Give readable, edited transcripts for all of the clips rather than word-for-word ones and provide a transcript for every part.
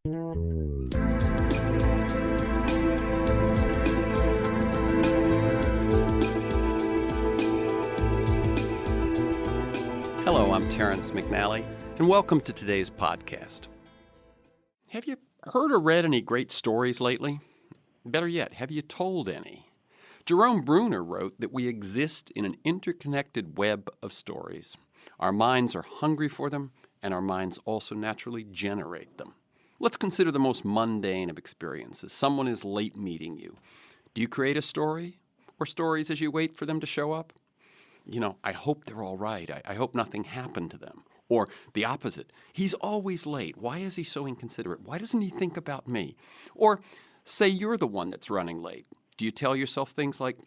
Hello, I'm Terrence McNally, and welcome to today's podcast. Have you heard or read any great stories lately? Better yet, have you told any? Jerome Bruner wrote that we exist in an interconnected web of stories. Our minds are hungry for them, and our minds also naturally generate them. Let's consider the most mundane of experiences. Someone is late meeting you. Do you create a story, or stories as you wait for them to show up? I hope they're all right. I hope nothing happened to them. Or the opposite. He's always late. Why is he so inconsiderate? Why doesn't he think about me? Or say you're the one that's running late. Do you tell yourself things like,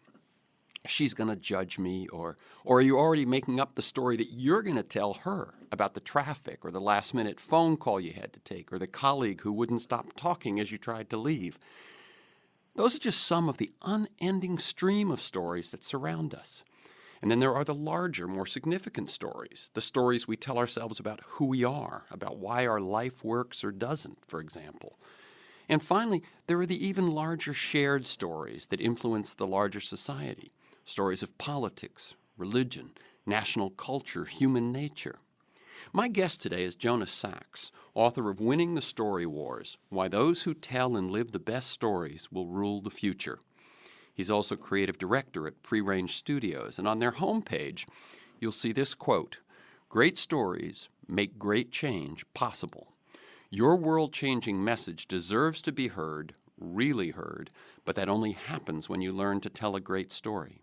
she's going to judge me? Or are you already making up the story that you're going to tell her about the traffic or the last-minute phone call you had to take or the colleague who wouldn't stop talking as you tried to leave? Those are just some of the unending stream of stories that surround us. And then there are the larger, more significant stories, the stories we tell ourselves about who we are, about why our life works or doesn't, for example. And finally, there are the even larger shared stories that influence the larger society, stories of politics, religion, national culture, human nature. My guest today is JONAH SACHS, author of Winning the Story Wars, Why Those Who Tell and Live the Best Stories Will Rule the Future. He's also creative director at Free Range Studios, and on their homepage, you'll see this quote, "Great stories make great change possible. Your world-changing message deserves to be heard, really heard, but that only happens when you learn to tell a great story."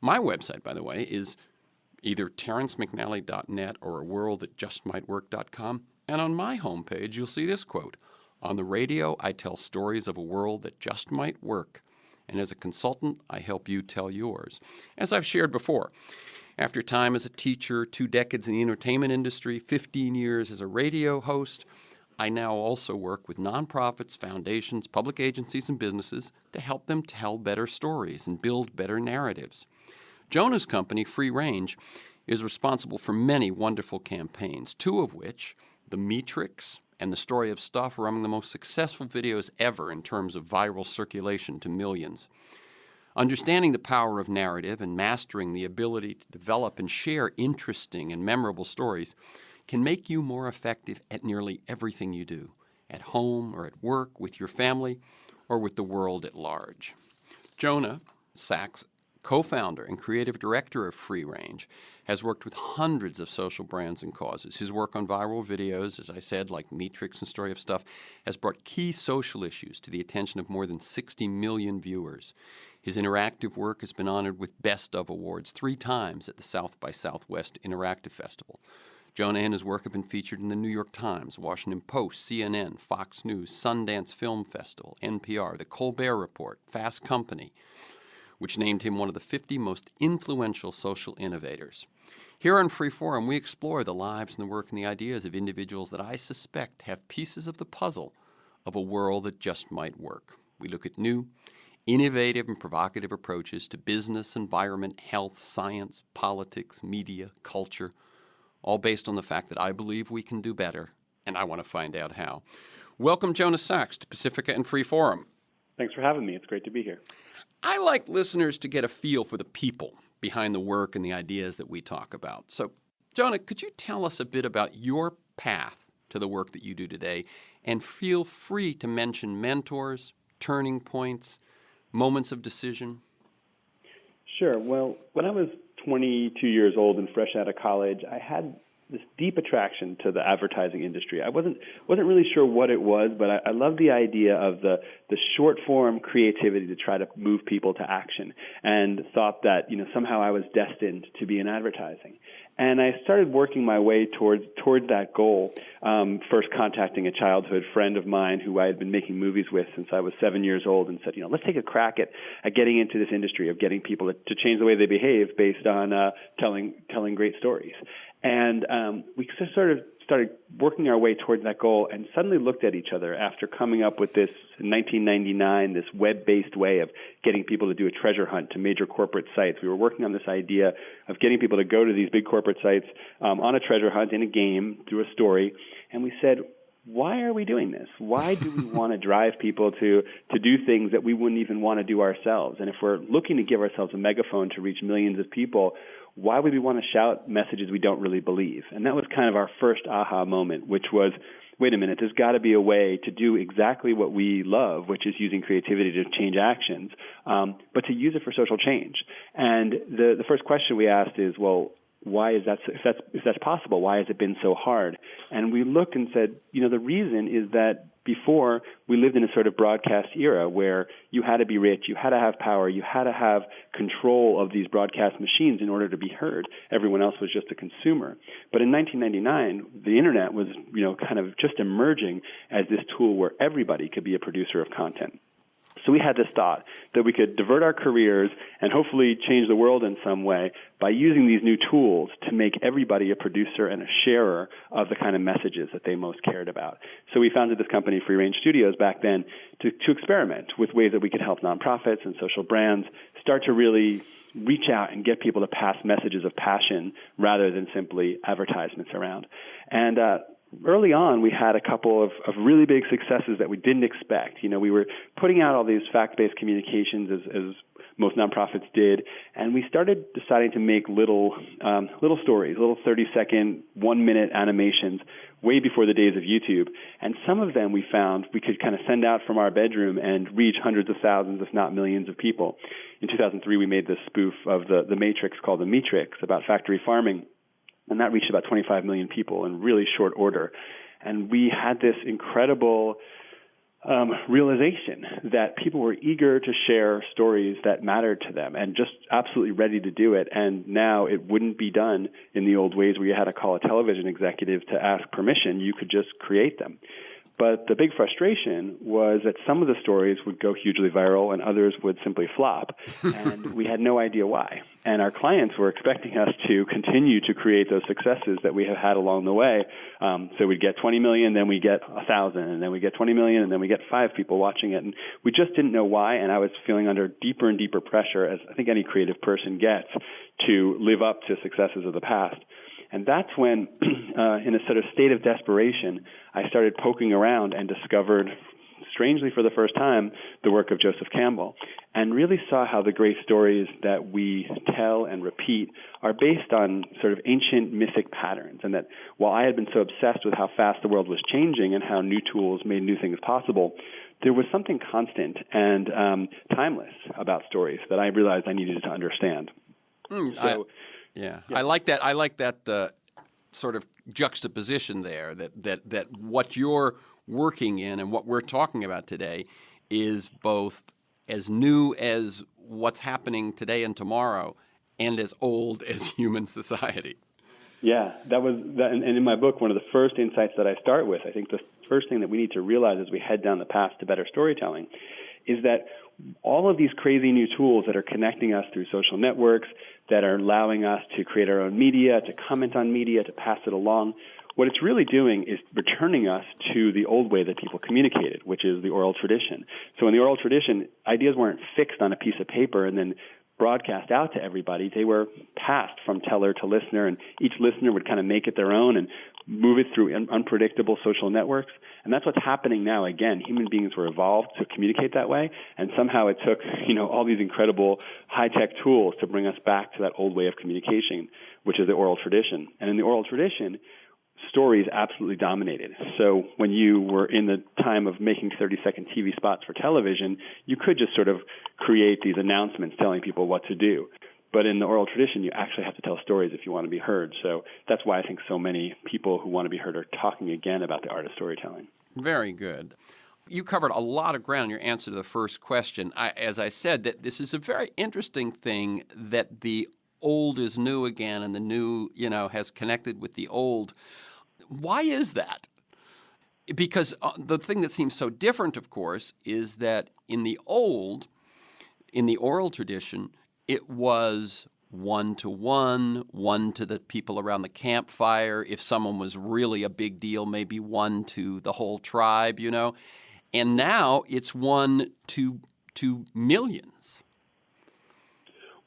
My website, by the way, is either terrencemcnally.net or aworldthatjustmightwork.com, and on my homepage, you'll see this quote, "On the radio, I tell stories of a world that just might work. And as a consultant, I help you tell yours." As I've shared before, after time as a teacher, 2 decades in the entertainment industry, 15 years as a radio host, I now also work with nonprofits, foundations, public agencies, and businesses to help them tell better stories and build better narratives. JONAH's company, Free Range, is responsible for many wonderful campaigns, 2 of which, the Meatrix and The Story of Stuff, are among the most successful videos ever in terms of viral circulation to millions. Understanding the power of narrative and mastering the ability to develop and share interesting and memorable stories can make you more effective at nearly everything you do, at home or at work, with your family, or with the world at large. JONAH SACHS, co-founder and creative director of Free Range, has worked with hundreds of social brands and causes. His work on viral videos, as I said, like Meatrix and Story of Stuff, has brought key social issues to the attention of more than 60 million viewers. His interactive work has been honored with Best of Awards 3 times at the South by Southwest Interactive Festival. JONAH and his work have been featured in the New York Times, Washington Post, CNN, Fox News, Sundance Film Festival, NPR, The Colbert Report, Fast Company, which named him one of the 50 most influential social innovators. Here on Freeforum, we explore the lives and the work and the ideas of individuals that I suspect have pieces of the puzzle of a world that just might work. We look at new, innovative, and provocative approaches to business, environment, health, science, politics, media, culture, all based on the fact that I believe we can do better, and I want to find out how. Welcome, JONAH SACHS, to Pacifica and Freeforum. Thanks for having me. It's great to be here. I like listeners to get a feel for the people behind the work and the ideas that we talk about. So, JONAH, could you tell us a bit about your path to the work that you do today? And feel free to mention mentors, turning points, moments of decision. Sure. Well, when I was 22 years old and fresh out of college, I had this deep attraction to the advertising industry. I wasn't really sure what it was, but I loved the idea of the short form creativity to try to move people to action, and thought that somehow I was destined to be in advertising. And I started working my way towards that goal, first contacting a childhood friend of mine who I had been making movies with since I was 7 years old, and said, let's take a crack at getting into this industry of getting people to change the way they behave based on telling great stories. And we sort of started working our way towards that goal, and suddenly looked at each other after coming up with this, in 1999, this web-based way of getting people to do a treasure hunt to major corporate sites. We were working on this idea of getting people to go to these big corporate sites on a treasure hunt in a game through a story, and we said, why are we doing this? Why do we want to drive people to do things that we wouldn't even want to do ourselves? And if we're looking to give ourselves a megaphone to reach millions of people, why would we want to shout messages we don't really believe? And that was kind of our first aha moment, which was, wait a minute, there's got to be a way to do exactly what we love, which is using creativity to change actions, but to use it for social change. And the first question we asked is, well, why is that? If that's possible, why has it been so hard? And we looked and said, the reason is that before we lived in a sort of broadcast era where you had to be rich, you had to have power, you had to have control of these broadcast machines in order to be heard. Everyone else was just a consumer. But in 1999, the internet was, kind of just emerging as this tool where everybody could be a producer of content. So we had this thought that we could divert our careers and hopefully change the world in some way by using these new tools to make everybody a producer and a sharer of the kind of messages that they most cared about. So we founded this company, Free Range Studios, back then to experiment with ways that we could help nonprofits and social brands start to really reach out and get people to pass messages of passion rather than simply advertisements around. And early on, we had a couple of really big successes that we didn't expect. We were putting out all these fact-based communications as most nonprofits did, and we started deciding to make little stories, little 30-second, 1-minute animations way before the days of YouTube. And some of them we found we could kind of send out from our bedroom and reach hundreds of thousands, if not millions of people. In 2003, we made this spoof of the Matrix called the Meatrix about factory farming. And that reached about 25 million people in really short order. And we had this incredible realization that people were eager to share stories that mattered to them and just absolutely ready to do it. And now it wouldn't be done in the old ways where you had to call a television executive to ask permission. You could just create them. But the big frustration was that some of the stories would go hugely viral and others would simply flop, and we had no idea why. And our clients were expecting us to continue to create those successes that we have had along the way. So we'd get 20 million, then we get 1,000, and then we get 20 million, and then we get 5 people watching it. And we just didn't know why, and I was feeling under deeper and deeper pressure, as I think any creative person gets, to live up to successes of the past. And that's when, in a sort of state of desperation, I started poking around and discovered, strangely for the first time, the work of Joseph Campbell, and really saw how the great stories that we tell and repeat are based on sort of ancient mythic patterns, and that while I had been so obsessed with how fast the world was changing and how new tools made new things possible, there was something constant and timeless about stories that I realized I needed to understand. Yeah, I like that. I like that sort of juxtaposition there. That what you're working in and what we're talking about today is both as new as what's happening today and tomorrow, and as old as human society. Yeah, that was that. And in my book, one of the first insights that I start with, I think the first thing that we need to realize as we head down the path to better storytelling, is that all of these crazy new tools that are connecting us through social networks, that are allowing us to create our own media, to comment on media, to pass it along, what it's really doing is returning us to the old way that people communicated, which is the oral tradition. So in the oral tradition, ideas weren't fixed on a piece of paper and then broadcast out to everybody. They were passed from teller to listener, and each listener would kind of make it their own and move it through unpredictable social networks. And that's what's happening now. Again, human beings were evolved to communicate that way, and somehow it took, all these incredible high-tech tools to bring us back to that old way of communication, which is the oral tradition. And in the oral tradition, stories absolutely dominated. So when you were in the time of making 30-second TV spots for television, you could just sort of create these announcements telling people what to do. But in the oral tradition, you actually have to tell stories if you want to be heard. So that's why I think so many people who want to be heard are talking again about the art of storytelling. Very good. You covered a lot of ground in your answer to the first question. As I said, that this is a very interesting thing that the old is new again and the new, has connected with the old. Why is that? Because the thing that seems so different, of course, is that in the old, in the oral tradition, it was one-to-one, one to the people around the campfire. If someone was really a big deal, maybe one to the whole tribe, And now it's one to millions.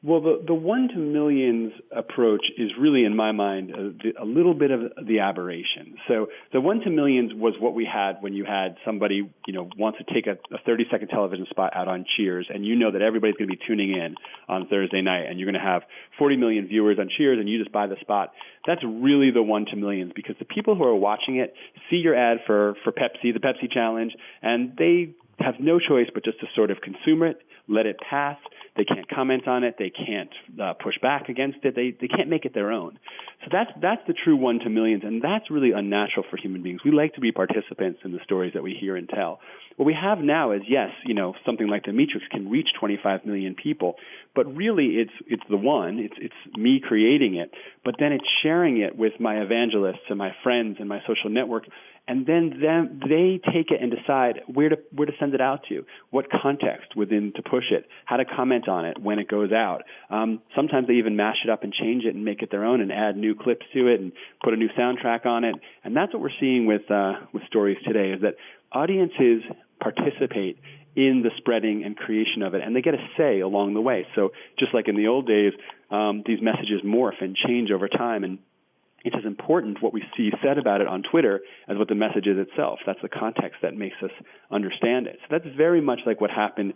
Well, the one to millions approach is really, in my mind, a little bit of the aberration. So the one to millions was what we had when you had somebody, wants to take a 30-second television spot out on Cheers, and you know that everybody's going to be tuning in on Thursday night, and you're going to have 40 million viewers on Cheers, and you just buy the spot. That's really the one to millions, because the people who are watching it see your ad for Pepsi, the Pepsi Challenge, and they have no choice but just to sort of consume it, let it pass. They can't comment on it. They can't push back against it. They can't make it their own. So that's the true one to millions, and that's really unnatural for human beings. We like to be participants in the stories that we hear and tell. What we have now is, yes, something like the Meatrix can reach 25 million people, but really it's the one. It's me creating it, but then it's sharing it with my evangelists and my friends and my social network. And then they take it and decide where to send it out to, what context within to push it, how to comment on it when it goes out. Sometimes they even mash it up and change it and make it their own and add new clips to it and put a new soundtrack on it. And that's what we're seeing with stories today, is that audiences participate in the spreading and creation of it, and they get a say along the way. So just like in the old days, these messages morph and change over time, and it's as important what we see said about it on Twitter as what the message is itself. That's the context that makes us understand it. So that's very much like what happened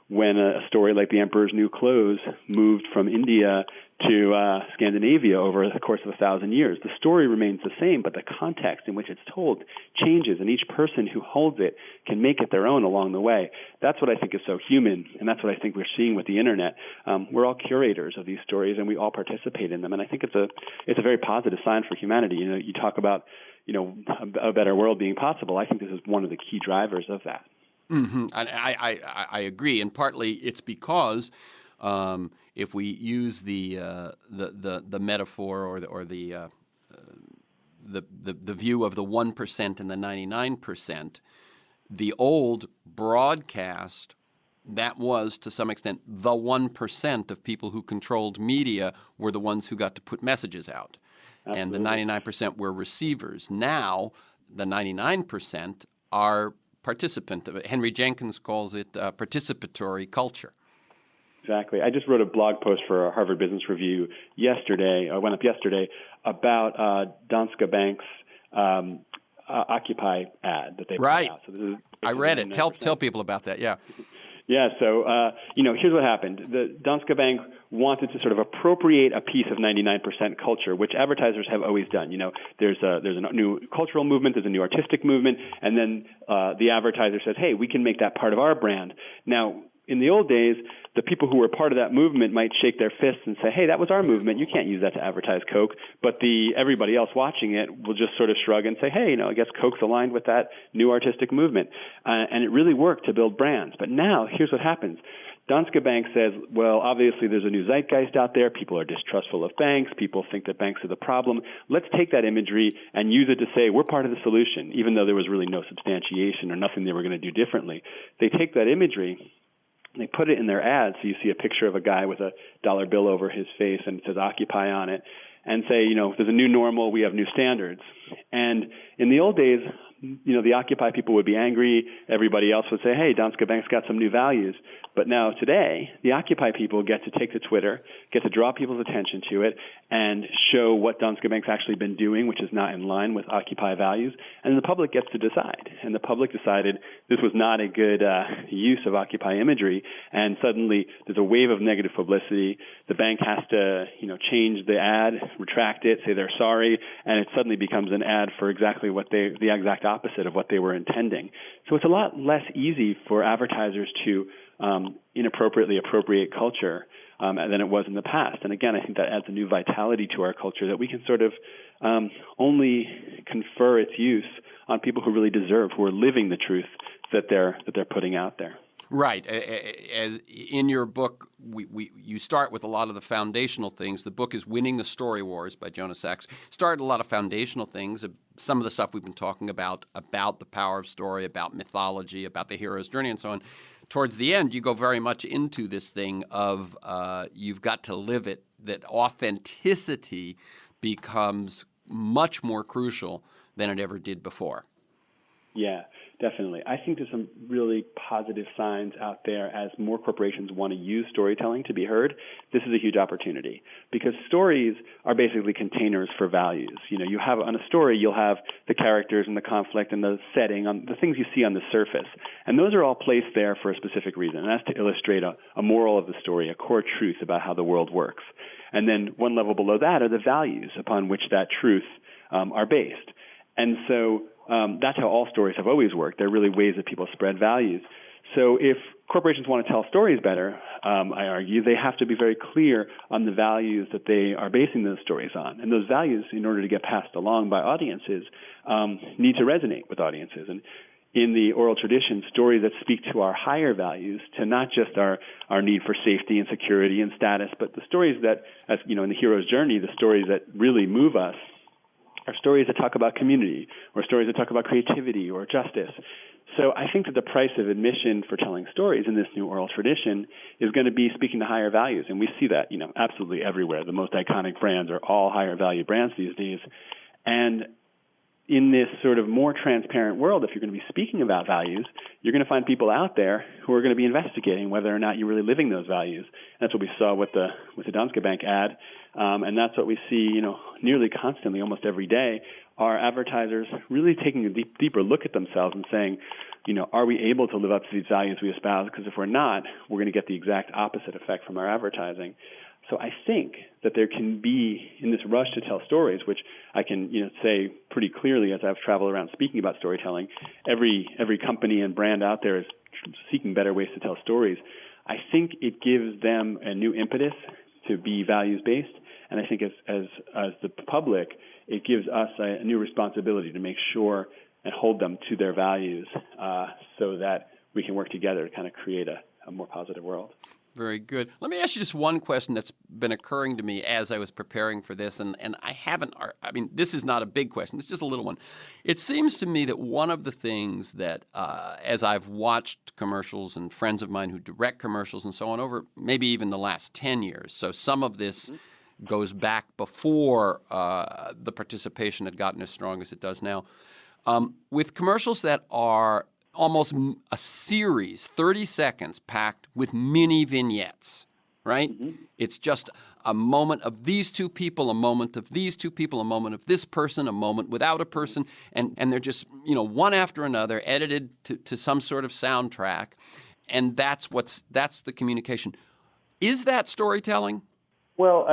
when a story like The Emperor's New Clothes moved from India to Scandinavia over the course of 1,000 years. The story remains the same, but the context in which it's told changes, and each person who holds it can make it their own along the way. That's what I think is so human, and that's what I think we're seeing with the Internet. We're all curators of these stories, and we all participate in them, and I think it's a very positive sign for humanity. You talk about a better world being possible. I think this is one of the key drivers of that. Mm-hmm. And I agree, and partly it's because if we use the metaphor or the view of the 1% and the 99%, the old broadcast, that was to some extent the 1% of people who controlled media were the ones who got to put messages out, Absolutely. and the 99% were receivers. Now the 99% are participant. Henry Jenkins calls it participatory culture. Exactly. I just wrote a blog post for Harvard Business Review yesterday, went up yesterday, about Danske Bank's Occupy ad that they put out. So this is I read it. Tell people about that, yeah. Yeah, so, here's what happened. The Danske Bank wanted to sort of appropriate a piece of 99% culture, which advertisers have always done. There's a new cultural movement, there's a new artistic movement, and then the advertiser says, hey, we can make that part of our brand. Now, in the old days, the people who were part of that movement might shake their fists and say, hey, that was our movement. You can't use that to advertise Coke. But everybody else watching it will just sort of shrug and say, hey, I guess Coke's aligned with that new artistic movement. And it really worked to build brands. But now, here's what happens. Danske Bank says, well, obviously there's a new zeitgeist out there. People are distrustful of banks. People think that banks are the problem. Let's take that imagery and use it to say we're part of the solution, even though there was really no substantiation or nothing they were going to do differently. They take that imagery, they put it in their ads, so you see a picture of a guy with a dollar bill over his face and it says Occupy on it, and say, there's a new normal, we have new standards. And in the old days, the Occupy people would be angry. Everybody else would say, hey, Danske Bank's got some new values. But now today, the Occupy people get to take to Twitter, get to draw people's attention to it, and show what Danske Bank's actually been doing, which is not in line with Occupy values. And the public gets to decide. And the public decided this was not a good use of Occupy imagery. And suddenly there's a wave of negative publicity. The bank has to, change the ad, retract it, say they're sorry, and it suddenly becomes an ad for exactly the exact opposite of what they were intending. So it's a lot less easy for advertisers to inappropriately appropriate culture than it was in the past. And again, I think that adds a new vitality to our culture that we can sort of only confer its use on people who really deserve, who are living the truth that they're putting out there. Right. As in your book, you start with a lot of the foundational things. The book is Winning the Story Wars by JONAH SACHS. Started a lot of foundational things, some of the stuff we've been talking about the power of story, about mythology, about the hero's journey, and so on. Towards the end, you go very much into this thing of you've got to live it, that authenticity becomes much more crucial than it ever did before. Yeah, Definitely. I think there's some really positive signs out there as more corporations want to use storytelling to be heard. This is a huge opportunity because stories are basically containers for values. You have on a story, you'll have the characters and the conflict and the setting, on the things you see on the surface. And those are all placed there for a specific reason. And that's to illustrate a moral of the story, a core truth about how the world works. And then one level below that are the values upon which that truth are based. And so that's how all stories have always worked. They're really ways that people spread values. So if corporations want to tell stories better, I argue, they have to be very clear on the values that they are basing those stories on. And those values, in order to get passed along by audiences, need to resonate with audiences. And in the oral tradition, stories that speak to our higher values, to not just our need for safety and security and status, but the stories that, as in the hero's journey, the stories that really move us, are stories that talk about community, or stories that talk about creativity or justice. So I think that the price of admission for telling stories in this new oral tradition is going to be speaking to higher values, and we see that, absolutely everywhere. The most iconic brands are all higher value brands these days. And in this sort of more transparent world, if you're going to be speaking about values, you're going to find people out there who are going to be investigating whether or not you're really living those values. That's what we saw with the Danske Bank ad, and that's what we see, nearly constantly, almost every day. Are advertisers really taking a deeper look at themselves and saying, are we able to live up to these values we espouse? Because if we're not, we're going to get the exact opposite effect from our advertising. So I think that there can be, in this rush to tell stories, which I can say pretty clearly as I've traveled around speaking about storytelling, every company and brand out there is seeking better ways to tell stories. I think it gives them a new impetus to be values-based, and I think as the public, it gives us a new responsibility to make sure and hold them to their values so that we can work together to kind of create a more positive world. Very good. Let me ask you just one question that's been occurring to me as I was preparing for this, and this is not a big question. It's just a little one. It seems to me that one of the things that, as I've watched commercials and friends of mine who direct commercials and so on over maybe even the last 10 years, so some of this goes back before the participation had gotten as strong as it does now, with commercials that are almost a series, 30 seconds packed with mini vignettes, right? Mm-hmm. It's just a moment of these two people, a moment of these two people, a moment of this person, a moment without a person, and they're just, one after another, edited to some sort of soundtrack, and that's the communication. Is that storytelling? Well,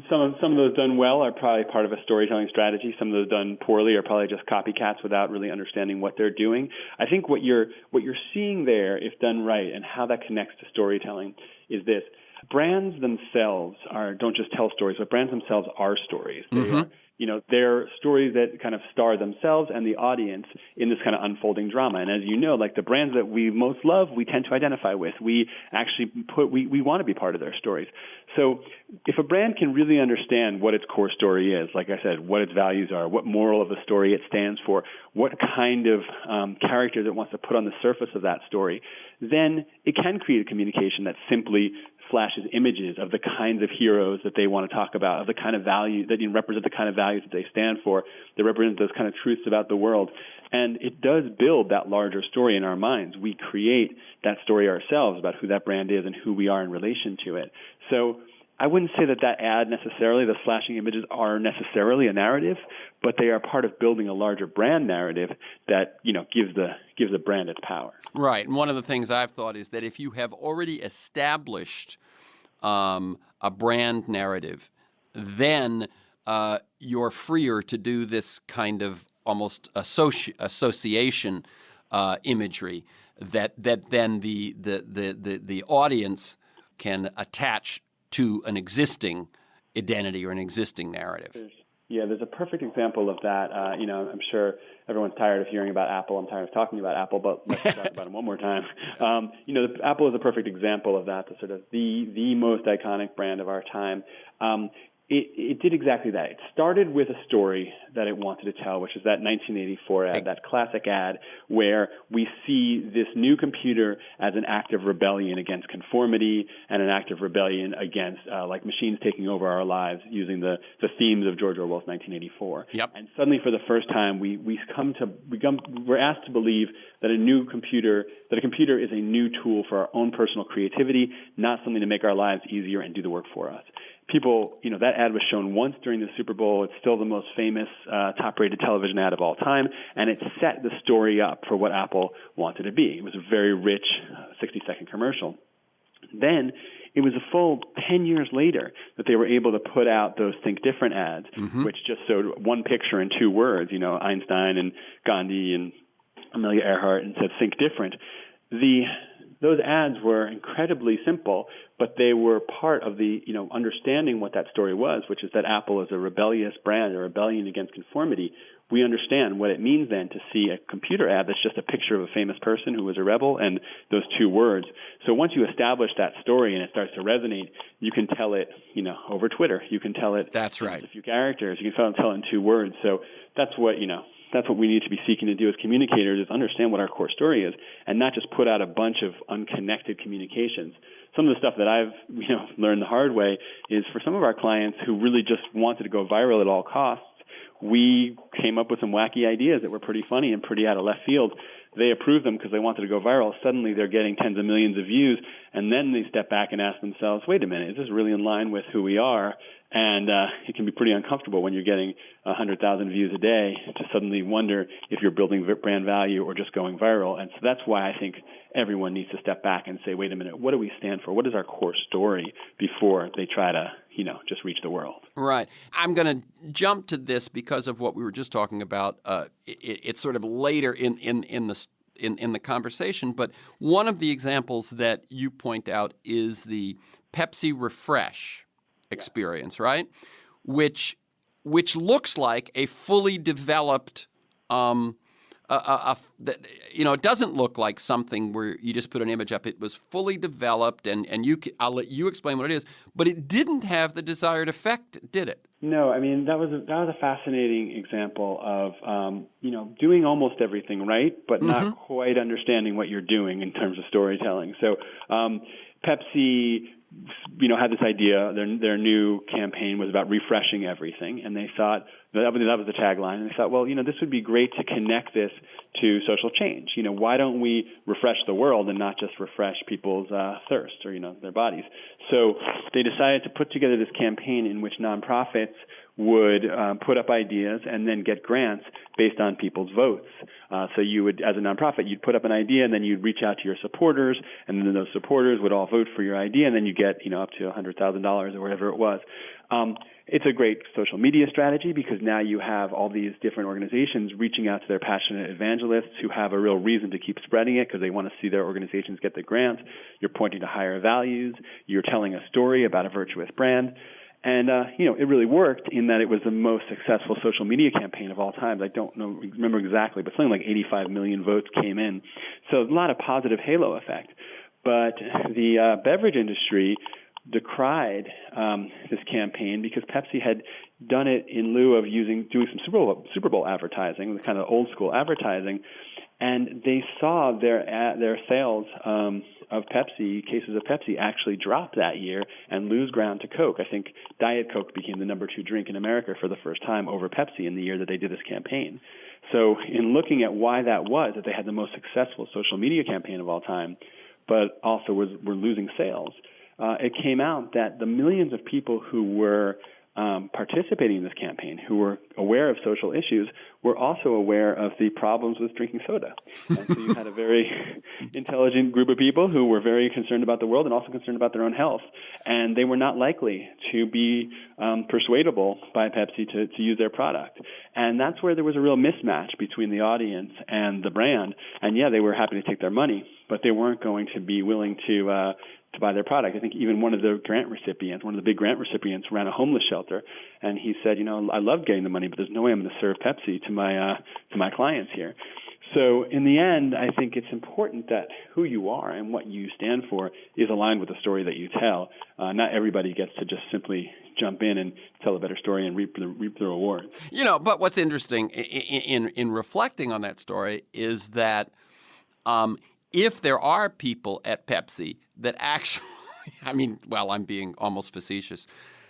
some of those done well are probably part of a storytelling strategy. Some of those done poorly are probably just copycats without really understanding what they're doing. I think what you're seeing there, if done right, and how that connects to storytelling, is this: brands themselves don't just tell stories, but brands themselves are stories. They are. They're stories that kind of star themselves and the audience in this kind of unfolding drama. And as you know, like the brands that we most love, we tend to identify with. We actually we want to be part of their stories. So if a brand can really understand what its core story is, like I said, what its values are, what moral of the story it stands for, what kind of characters it wants to put on the surface of that story, then it can create a communication that simply flashes images of the kinds of heroes that they want to talk about, of the kind of values that represent the kind of values that they stand for, that represent those kind of truths about the world. And it does build that larger story in our minds. We create that story ourselves about who that brand is and who we are in relation to it. So I wouldn't say that ad necessarily, the flashing images are necessarily a narrative, but they are part of building a larger brand narrative that, gives the brand its power. Right. And one of the things I've thought is that if you have already established a brand narrative, then you're freer to do this kind of almost association imagery that then the audience can attach to an existing identity or an existing narrative. There's a perfect example of that. I'm sure everyone's tired of hearing about Apple. I'm tired of talking about Apple, but let's talk about them one more time. Apple is a perfect example of that, the sort of the most iconic brand of our time. It did exactly that. It started with a story that it wanted to tell, which is that 1984 ad, that classic ad where we see this new computer as an act of rebellion against conformity and an act of rebellion against like machines taking over our lives, using the themes of George Orwell's 1984. Yep. And suddenly, for the first time, we're asked to believe that a computer is a new tool for our own personal creativity, not something to make our lives easier and do the work for us. People, that ad was shown once during the Super Bowl. It's still the most famous, top-rated television ad of all time, and it set the story up for what Apple wanted to be. It was a very rich 60-second commercial. Then it was a full 10 years later that they were able to put out those Think Different ads, which just showed one picture and two words, Einstein and Gandhi and Amelia Earhart, and said Think Different. Those ads were incredibly simple, but they were part of the, understanding what that story was, which is that Apple is a rebellious brand, a rebellion against conformity. We understand what it means then to see a computer ad that's just a picture of a famous person who was a rebel and those two words. So once you establish that story and it starts to resonate, you can tell it, over Twitter. You can tell it That's right. in a few characters. You can tell it in two words. So that's what, that's what we need to be seeking to do as communicators, is understand what our core story is and not just put out a bunch of unconnected communications. Some of the stuff that I've learned the hard way is for some of our clients who really just wanted to go viral at all costs, we came up with some wacky ideas that were pretty funny and pretty out of left field. They approved them because they wanted to go viral. Suddenly they're getting tens of millions of views, and then they step back and ask themselves, wait a minute, is this really in line with who we are? And it can be pretty uncomfortable when you're getting 100,000 views a day to suddenly wonder if you're building brand value or just going viral. And so that's why I think everyone needs to step back and say, wait a minute, what do we stand for? What is our core story before they try to, just reach the world? Right. I'm going to jump to this because of what we were just talking about. It's sort of later in the conversation, but one of the examples that you point out is the Pepsi Refresh experience, right? Which looks like a fully developed, it doesn't look like something where you just put an image up. It was fully developed, and I'll let you explain what it is, but it didn't have the desired effect, did it? No, I mean, that was a fascinating example of, doing almost everything right, but not quite understanding what you're doing in terms of storytelling. So Pepsi, had this idea. Their new campaign was about refreshing everything, and they thought that was the tagline. And they thought, well, this would be great to connect this to social change. Why don't we refresh the world and not just refresh people's thirst or their bodies? So they decided to put together this campaign in which nonprofits would put up ideas and then get grants based on people's votes. So you would, as a nonprofit, you'd put up an idea and then you'd reach out to your supporters, and then those supporters would all vote for your idea, and then you get, up to $100,000 or whatever it was. It's a great social media strategy because now you have all these different organizations reaching out to their passionate evangelists who have a real reason to keep spreading it because they want to see their organizations get the grants. You're pointing to higher values. You're telling a story about a virtuous brand. And, it really worked in that it was the most successful social media campaign of all time. I don't remember exactly, but something like 85 million votes came in. So a lot of positive halo effect. But the beverage industry decried this campaign because Pepsi had done it in lieu of doing some Super Bowl advertising, the kind of old school advertising, and they saw their sales of Pepsi, cases of Pepsi, actually drop that year and lose ground to Coke. I think Diet Coke became the number 2 drink in America for the first time over Pepsi in the year that they did this campaign. So in looking at why that was, that they had the most successful social media campaign of all time, but also were losing sales, it came out that the millions of people who were participating in this campaign, who were aware of social issues, were also aware of the problems with drinking soda. And so you had a very intelligent group of people who were very concerned about the world and also concerned about their own health. And they were not likely to be persuadable by Pepsi to use their product. And that's where there was a real mismatch between the audience and the brand. And yeah, they were happy to take their money, but they weren't going to be willing to buy their product. I think even one of the big grant recipients ran a homeless shelter, and he said, I love getting the money, but there's no way I'm going to serve Pepsi to my clients here. So in the end, I think it's important that who you are and what you stand for is aligned with the story that you tell. Not everybody gets to just simply jump in and tell a better story and reap the rewards. But what's interesting in reflecting on that story is that if there are people at Pepsi that actually, I'm being almost facetious,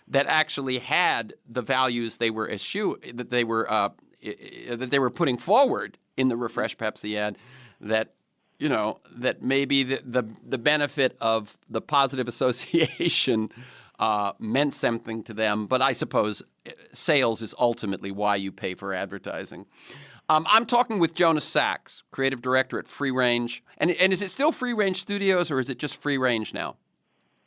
that actually had the values they were that they were putting forward in the Refresh Pepsi ad, that maybe the benefit of the positive association meant something to them. But I suppose sales is ultimately why you pay for advertising. I'm talking with JONAH Sachs, creative director at Free Range. And is it still Free Range Studios, or is it just Free Range now?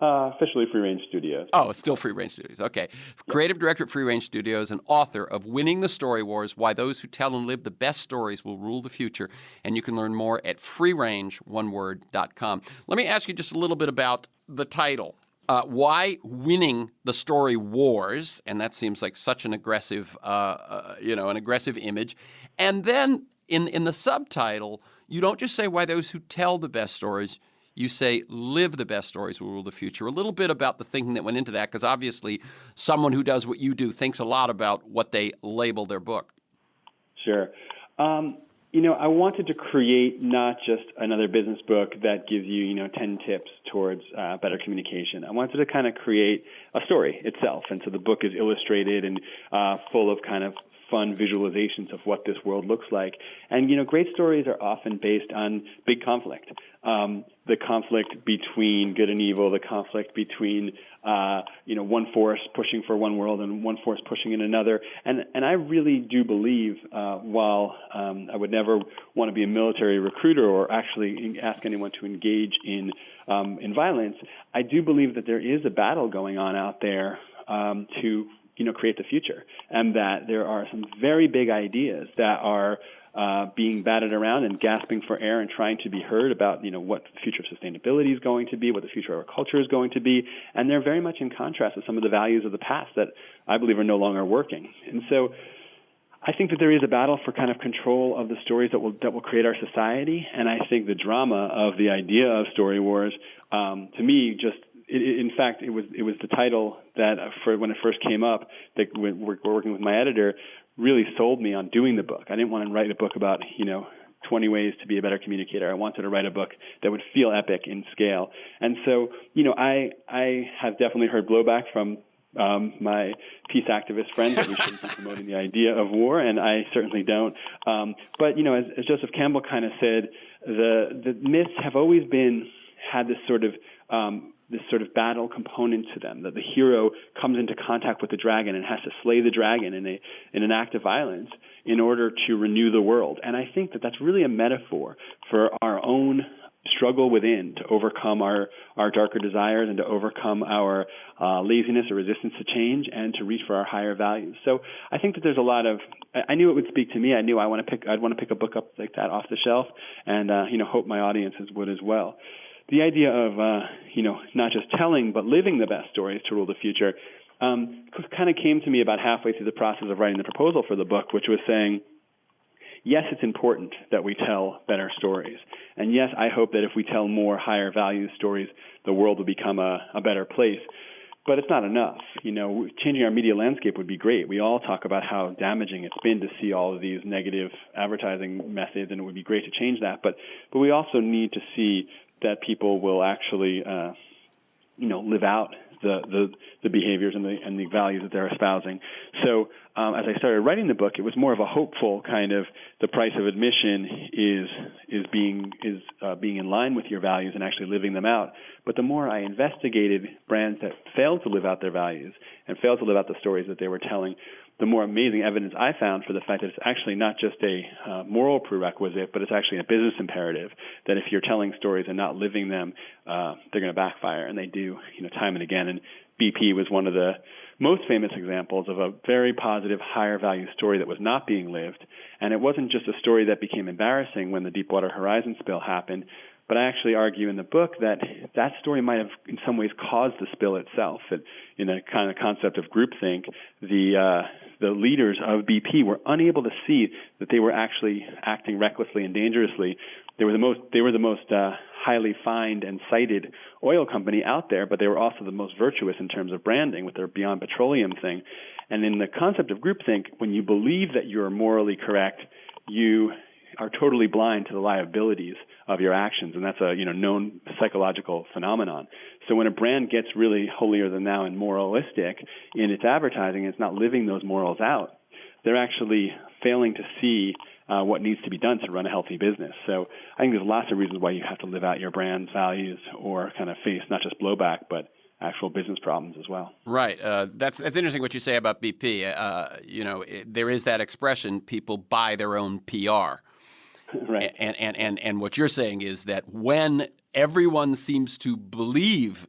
Officially Free Range Studios. Oh, it's still Free Range Studios. Okay. Creative director at Free Range Studios and author of Winning the Story Wars, Why Those Who Tell and Live the Best Stories Will Rule the Future. And you can learn more at freerange.com. Let me ask you just a little bit about the title. Why Winning the Story Wars? And that seems like such an aggressive, an aggressive image. And then in the subtitle, you don't just say why those who tell the best stories. You say live the best stories will rule the future. A little bit about the thinking that went into that, because obviously someone who does what you do thinks a lot about what they label their book. Sure. I wanted to create not just another business book that gives you, 10 tips towards better communication. I wanted to kind of create a story itself. And so the book is illustrated and full of kind of fun visualizations of what this world looks like. And, great stories are often based on big conflict. The conflict between good and evil, the conflict between, one force pushing for one world and one force pushing in another. And I really do believe, while I would never want to be a military recruiter or actually ask anyone to engage in violence, I do believe that there is a battle going on out there to create the future, and that there are some very big ideas that are being batted around and gasping for air and trying to be heard about, what the future of sustainability is going to be, what the future of our culture is going to be, and they're very much in contrast with some of the values of the past that I believe are no longer working. And so I think that there is a battle for kind of control of the stories that will create our society, and I think the drama of the idea of story wars, to me, just in fact, it was the title that for when it first came up, that we're working with my editor, really sold me on doing the book. I didn't want to write a book about 20 ways to be a better communicator. I wanted to write a book that would feel epic in scale. And so I have definitely heard blowback from my peace activist friends that we shouldn't be promoting the idea of war, and I certainly don't. But as Joseph Campbell kind of said, the myths have always had this sort of battle component to them, that the hero comes into contact with the dragon and has to slay the dragon in an act of violence in order to renew the world. And I think that that's really a metaphor for our own struggle within to overcome our darker desires and to overcome our laziness or resistance to change and to reach for our higher values. So I think that there's a lot of, I knew it would speak to me. I knew I'd want to pick a book up like that off the shelf, and hope my audiences would as well. The idea of, not just telling, but living the best stories to rule the future kind of came to me about halfway through the process of writing the proposal for the book, which was saying, yes, it's important that we tell better stories. And yes, I hope that if we tell more higher value stories, the world will become a better place. But it's not enough. Changing our media landscape would be great. We all talk about how damaging it's been to see all of these negative advertising methods, and it would be great to change that. But we also need to see that people will actually, live out the behaviors and the values that they're espousing. So as I started writing the book, it was more of a hopeful kind of, the price of admission is being in line with your values and actually living them out. But the more I investigated brands that failed to live out their values and failed to live out the stories that they were telling, the more amazing evidence I found for the fact that it's actually not just a moral prerequisite, but it's actually a business imperative, that if you're telling stories and not living them, they're going to backfire, and they do, time and again. And BP was one of the most famous examples of a very positive, higher value story that was not being lived. And it wasn't just a story that became embarrassing when the Deepwater Horizon spill happened, but I actually argue in the book that that story might have in some ways caused the spill itself. In a kind of concept of groupthink, the the leaders of BP were unable to see that they were actually acting recklessly and dangerously. They were the most highly fined and cited oil company out there, but they were also the most virtuous in terms of branding with their Beyond Petroleum thing. And in the concept of groupthink, when you believe that you're morally correct, you are totally blind to the liabilities of your actions, and that's a known psychological phenomenon. So when a brand gets really holier than thou and moralistic in its advertising, it's not living those morals out. They're actually failing to see what needs to be done to run a healthy business. So I think there's lots of reasons why you have to live out your brand's values or kind of face not just blowback, but actual business problems as well. Right. That's interesting what you say about BP. There is that expression, people buy their own PR. Right. And what you're saying is that when everyone seems to believe,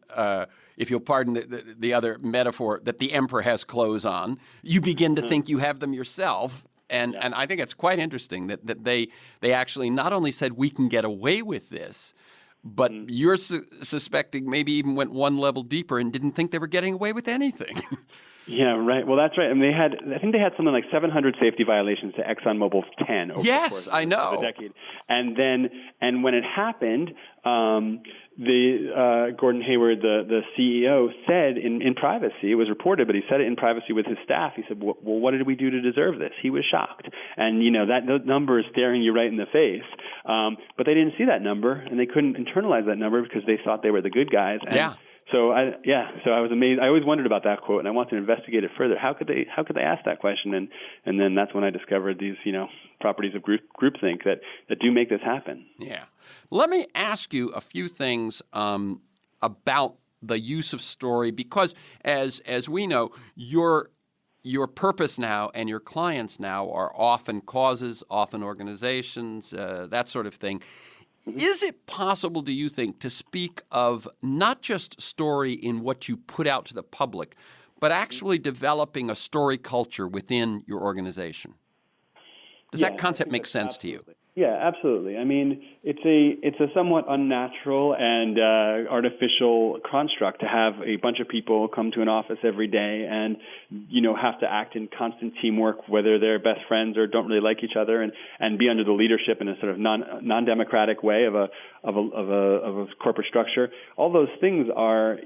if you'll pardon the other metaphor, that the emperor has clothes on, you begin to think you have them yourself. And I think it's quite interesting that they actually not only said we can get away with this, but you're suspecting maybe even went one level deeper and didn't think they were getting away with anything. Yeah, right. Well, that's right. I mean, I think they had something like 700 safety violations to ExxonMobil's 10 over the course of the decade. And when it happened, Gordon Hayward, the CEO, said in privacy, it was reported, but he said it in privacy with his staff. He said, well, what did we do to deserve this? He was shocked. And, that number is staring you right in the face. But they didn't see that number, and they couldn't internalize that number because they thought they were the good guys. And So I was amazed. I always wondered about that quote, and I wanted to investigate it further. How could they ask that question? And then that's when I discovered these properties of groupthink that do make this happen. Yeah. Let me ask you a few things about the use of story, because as we know, your purpose now and your clients now are often causes, often organizations, that sort of thing. Is it possible, do you think, to speak of not just story in what you put out to the public, but actually developing a story culture within your organization? Does that concept make sense to you? Yeah, absolutely. I mean, it's a somewhat unnatural and artificial construct to have a bunch of people come to an office every day and have to act in constant teamwork, whether they're best friends or don't really like each other, and be under the leadership in a sort of non-democratic way of a corporate structure. All those things are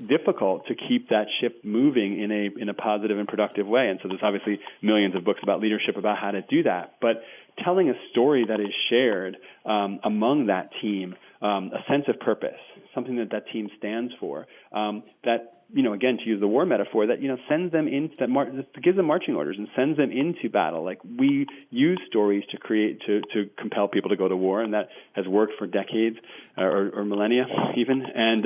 difficult to keep that ship moving in a positive and productive way. And so there's obviously millions of books about leadership about how to do that, but telling a story that is shared among that team, a sense of purpose, something that team stands for, that again, to use the war metaphor, that sends them into that gives them marching orders and sends them into battle. Like, we use stories to compel people to go to war, and that has worked for decades or millennia even, and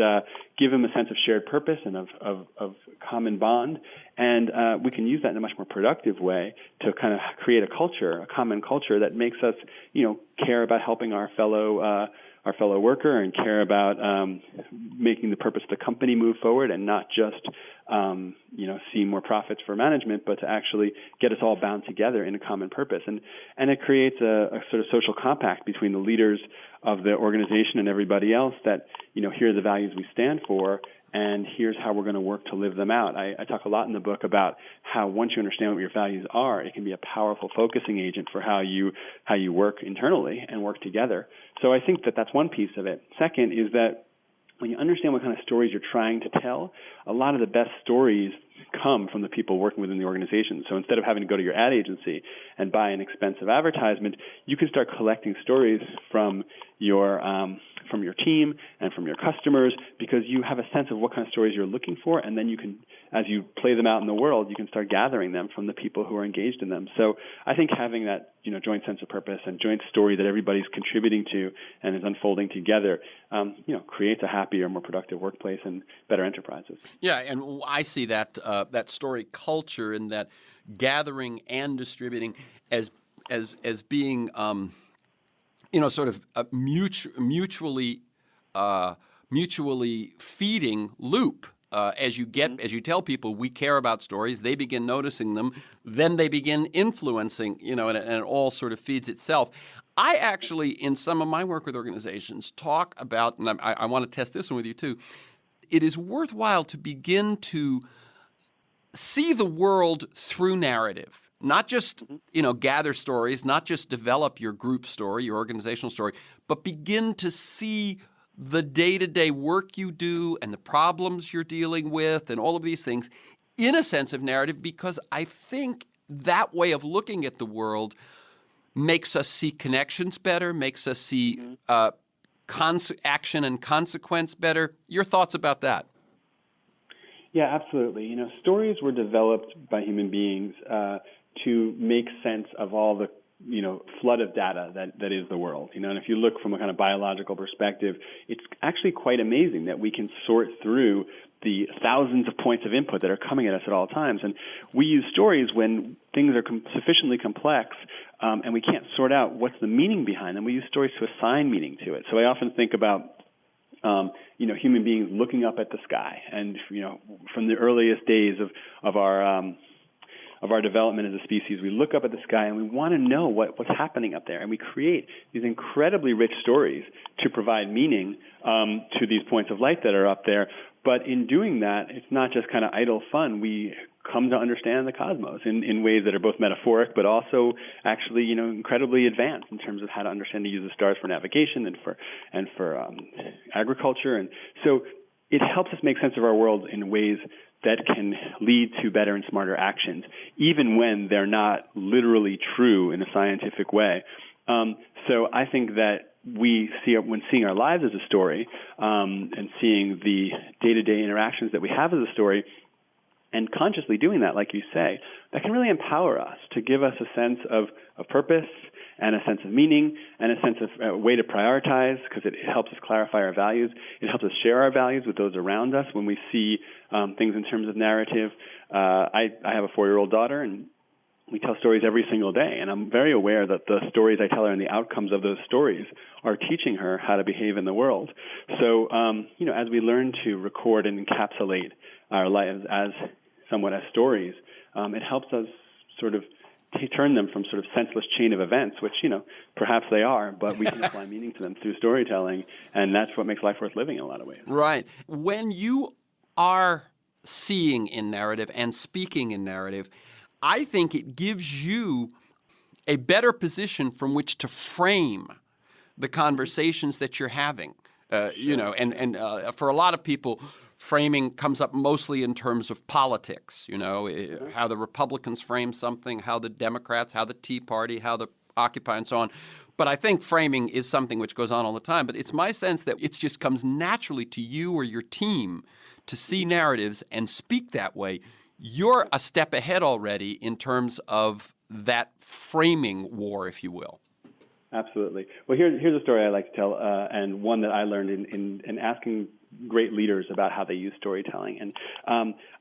give them a sense of shared purpose and of common bond. And we can use that in a much more productive way to kind of create a common culture that makes us, care about helping our fellow worker and care about making the purpose of the company move forward, and not just see more profits for management, but to actually get us all bound together in a common purpose. And it creates a sort of social compact between the leaders of the organization and everybody else that, here are the values we stand for, and here's how we're going to work to live them out. I talk a lot in the book about how once you understand what your values are, it can be a powerful focusing agent for how you work internally and work together. So I think that that's one piece of it. Second is that when you understand what kind of stories you're trying to tell, a lot of the best stories come from the people working within the organization. So instead of having to go to your ad agency and buy an expensive advertisement, you can start collecting stories from your team and from your customers, because you have a sense of what kind of stories you're looking for, and then you can, as you play them out in the world, you can start gathering them from the people who are engaged in them. So I think having that joint sense of purpose and joint story that everybody's contributing to and is unfolding together, creates a happier, more productive workplace and better enterprises. Yeah, and I see that story culture and that gathering and distributing as being sort of a mutually feeding loop. As you tell people we care about stories, they begin noticing them, then they begin influencing, and it all sort of feeds itself. I actually, in some of my work with organizations, talk about, and I want to test this one with you too, it is worthwhile to begin to see the world through narrative. Not just, gather stories, not just develop your group story, your organizational story, but begin to see the day-to-day work you do and the problems you're dealing with and all of these things in a sense of narrative, because I think that way of looking at the world makes us see connections better, makes us see action and consequence better. Your thoughts about that? Yeah, absolutely. Stories were developed by human beings to make sense of all the flood of data that is the world. And if you look from a kind of biological perspective, it's actually quite amazing that we can sort through the thousands of points of input that are coming at us at all times. And we use stories when things are sufficiently complex and we can't sort out what's the meaning behind them. We use stories to assign meaning to it. So I often think about human beings looking up at the sky, and from the earliest days of our development as a species, we look up at the sky and we want to know what's happening up there, and we create these incredibly rich stories to provide meaning to these points of light that are up there. But in doing that, it's not just kind of idle fun. We come to understand the cosmos in ways that are both metaphoric, but also actually, incredibly advanced in terms of how to understand the use of stars for navigation and for agriculture. And so it helps us make sense of our world in ways that can lead to better and smarter actions, even when they're not literally true in a scientific way. So I think that we see, when seeing our lives as a story and seeing the day-to-day interactions that we have as a story, and consciously doing that, like you say, that can really empower us to give us a sense of purpose and a sense of meaning and a sense of a way to prioritize, because it helps us clarify our values. It helps us share our values with those around us when we see things in terms of narrative. I have a 4-year-old daughter, and we tell stories every single day, and I'm very aware that the stories I tell her and the outcomes of those stories are teaching her how to behave in the world. So, as we learn to record and encapsulate our lives as somewhat as stories, it helps us sort of turn them from sort of senseless chain of events, which, perhaps they are, but we can apply meaning to them through storytelling, and that's what makes life worth living in a lot of ways. Right. When you are seeing in narrative and speaking in narrative, I think it gives you a better position from which to frame the conversations that you're having. And for a lot of people, framing comes up mostly in terms of politics, how the Republicans frame something, how the Democrats, how the Tea Party, how the Occupy, and so on. But I think framing is something which goes on all the time. But it's my sense that it just comes naturally to you or your team to see narratives and speak that way. You're a step ahead already in terms of that framing war, if you will. Absolutely. Well, here's a story I like to tell, and one that I learned in asking great leaders about how they use storytelling. And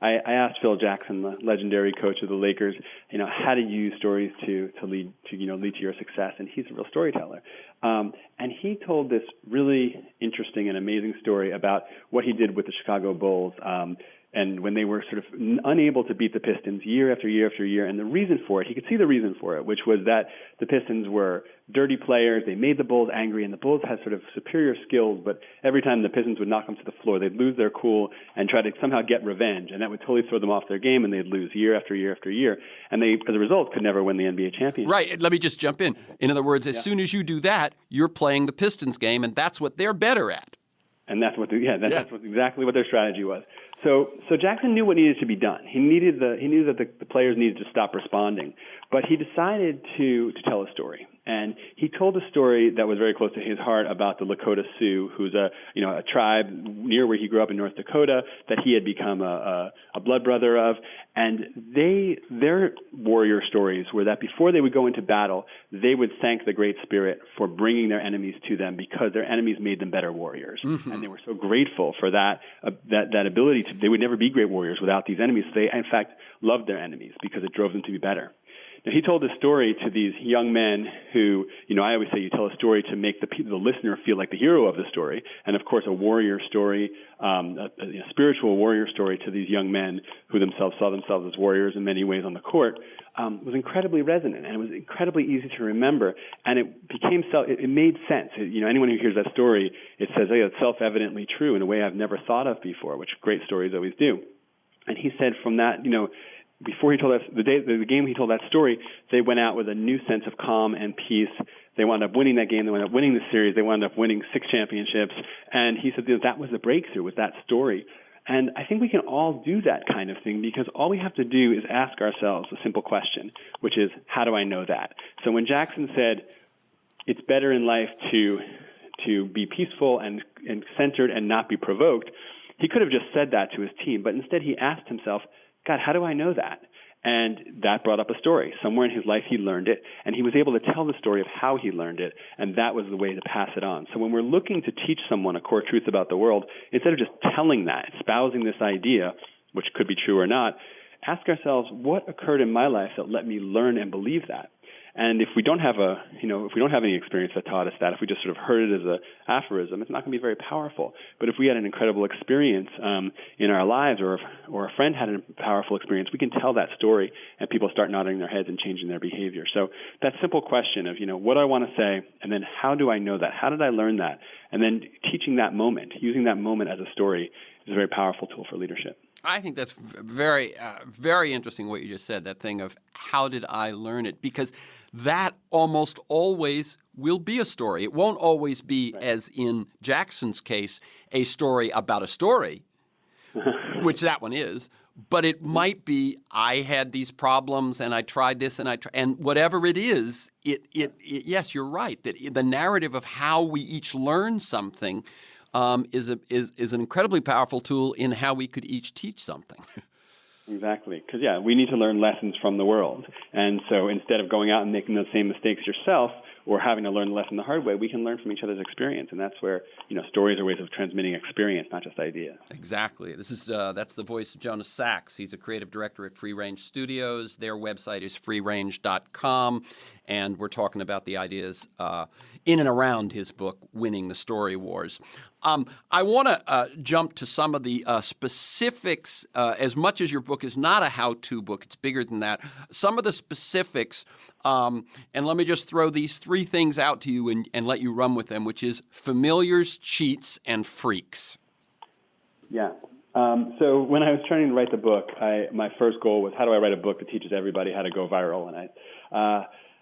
I asked Phil Jackson, the legendary coach of the Lakers, how do you use stories to lead to your success? And he's a real storyteller. And he told this really interesting and amazing story about what he did with the Chicago Bulls. And when they were sort of unable to beat the Pistons year after year after year, and the reason for it, he could see the reason for it, which was that the Pistons were dirty players. They made the Bulls angry, and the Bulls had sort of superior skills, but every time the Pistons would knock them to the floor, they'd lose their cool and try to somehow get revenge, and that would totally throw them off their game, and they'd lose year after year after year. And they, as a result, could never win the NBA championship. Right. Let me just jump in. In other words, as soon as you do that, you're playing the Pistons game, and that's what they're better at. And that's exactly what their strategy was. So Jackson knew what needed to be done. He knew that the players needed to stop responding, but he decided to tell a story. And he told a story that was very close to his heart about the Lakota Sioux, who's a tribe near where he grew up in North Dakota that he had become a blood brother of. And their warrior stories were that before they would go into battle, they would thank the Great Spirit for bringing their enemies to them because their enemies made them better warriors. Mm-hmm. And they were so grateful for that ability to. They would never be great warriors without these enemies. They, in fact, loved their enemies because it drove them to be better. Now, he told this story to these young men who, I always say you tell a story to make the listener feel like the hero of the story. And, of course, a warrior story, a spiritual warrior story to these young men who themselves saw themselves as warriors in many ways on the court, was incredibly resonant, and it was incredibly easy to remember. And it became it made sense. Anyone who hears that story, it says, hey, it's self-evidently true in a way I've never thought of before, which great stories always do. And he said from that, before he told us the game he told that story, they went out with a new sense of calm and peace. They wound up winning that game. They wound up winning the series. They wound up winning 6 championships. And he said that was the breakthrough, with that story. And I think we can all do that kind of thing, because all we have to do is ask ourselves a simple question, which is, how do I know that? So when Jackson said, it's better in life to be peaceful and centered and not be provoked, he could have just said that to his team. But instead he asked himself, God, how do I know that? And that brought up a story. Somewhere in his life he learned it, and he was able to tell the story of how he learned it, and that was the way to pass it on. So when we're looking to teach someone a core truth about the world, instead of just telling that, espousing this idea, which could be true or not, ask ourselves, what occurred in my life that let me learn and believe that? And if we don't have any experience that taught us that, if we just sort of heard it as an aphorism, it's not going to be very powerful. But if we had an incredible experience in our lives, or a friend had a powerful experience, we can tell that story, and people start nodding their heads and changing their behavior. So that simple question of, what do I want to say, and then how do I know that? How did I learn that? And then teaching that moment, using that moment as a story, is a very powerful tool for leadership. I think that's very, very interesting what you just said, that thing of how did I learn it? Because that almost always will be a story. It won't always be, right, as in Jackson's case, a story about a story, which that one is, but it might be, I had these problems and I tried this and whatever it is, yes, you're right, that the narrative of how we each learn something is an incredibly powerful tool in how we could each teach something. Exactly, because we need to learn lessons from the world, and so instead of going out and making those same mistakes yourself, or having to learn the lesson the hard way, we can learn from each other's experience, and that's where stories are ways of transmitting experience, not just ideas. Exactly. This is that's the voice of JONAH SACHS. He's a creative director at Free Range Studios. Their website is freerange.com, and we're talking about the ideas in and around his book, Winning the Story Wars. I want to jump to some of the specifics. As much as your book is not a how-to book, it's bigger than that. Some of the specifics, and let me just throw these 3 things out to you and let you run with them, which is familiars, cheats, and freaks. Yeah. So when I was trying to write the book, my first goal was, how do I write a book that teaches everybody how to go viral?